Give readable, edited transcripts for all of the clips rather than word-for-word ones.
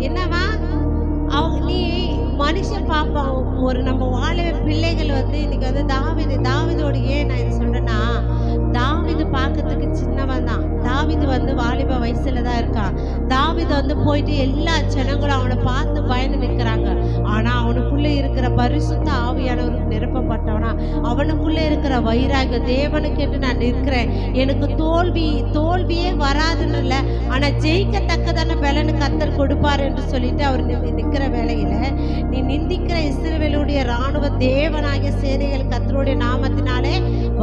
என்னவா அவங்க நீ மனுஷன் பாப்பான். ஒரு நம்ம வாழவே பிள்ளைகள் இன்னைக்கு தாவீதோட ஏன் நான் இது சொல்றேன்னா, தாவீது பார்க்கறதுக்கு சின்னவன் தான். தாவீது வாலிப வயசுல தான் இருக்கான். தாவீது போயிட்டு எல்லா ஜனங்களும் அவனை பார்த்து பயந்து நிற்கிறாங்க. ஆனா அவனுக்குள்ள இருக்கிற பரிசுத்த ஆவியானவருக்கு நிரப்பப்பட்டவனா, அவனுக்குள்ள இருக்கிற வைராகியம், தேவனுக்கு என்று நான் நிற்கிறேன், எனக்கு தோல்வியே வராதுன்னு இல்லை, ஆனா ஜெயிக்கத்தக்கதான பலனு கர்த்தர் கொடுப்பார் என்று சொல்லிட்டு அவர் நிற்கிற வேளையில, நீ நிந்திக்கிற இஸ்ரவேலுடைய ராணுவ தேவனாகிய சேனைகள் கர்த்தருடைய நாமத்தினாலே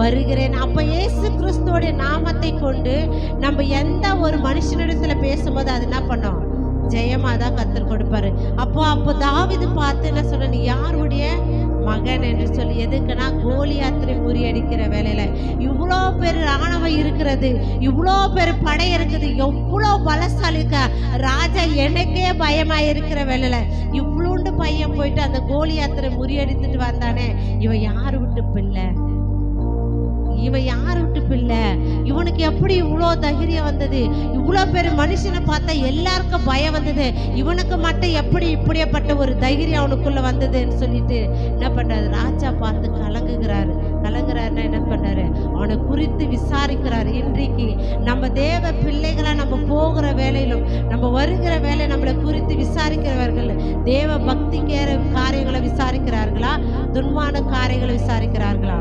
வருகிறேன். அப்ப இயேசு கிறிஸ்துவோடைய நாமத்தை கொண்டு நம்ம எந்த ஒரு மனுஷனிடத்துல பேசும்போது அது என்ன பண்ணோம்? ஜெயமா தான் கர்த்தர் கொடுப்பாரு. அப்போ தாவீது பார்த்து என்ன சொல்ற, நீ யாருடைய மகன் என்று சொல்லி. எதுக்குன்னா கோலியாத்தை முறியடிக்கிற வேலையில இவ்வளோ பேர் ராணுவம் இருக்கிறது, இவ்வளோ பேர் படை இருக்குது, எவ்வளோ பலசாலி இருக்க ராஜா, எனக்கே பயமா இருக்கிற வேலையில இவ்வளோண்டு பையன் போயிட்டு அந்த கோலியாத்தை முறியடித்துட்டு வந்தானே, இவன் யாரு விட்டு பிள்ளை? இவன் யாரு விட்டு பிள்ளை? இவனுக்கு எப்படி இவ்வளோ தைரியம் வந்தது? இவ்வளோ பேர் மனுஷனை பார்த்தா எல்லாருக்கும் பயம் வந்தது, இவனுக்கு மட்டும் எப்படி இப்படியப்பட்ட ஒரு தைரியம் அவனுக்குள்ள வந்ததுன்னு சொல்லிட்டு என்ன பண்றாரு? ராஜா பார்த்து கலங்குறாருன்னா என்ன பண்றாரு? அவனை குறித்து விசாரிக்கிறாரு. இன்றைக்கு நம்ம தேவ பிள்ளைகளா நம்ம போகிற வேலையிலும் நம்ம வருகிற வேலை நம்மளை குறித்து விசாரிக்கிறவர்கள் தேவ பக்திக்கேற காரியங்களை விசாரிக்கிறார்களா, துன்மான காரியங்களை விசாரிக்கிறார்களா?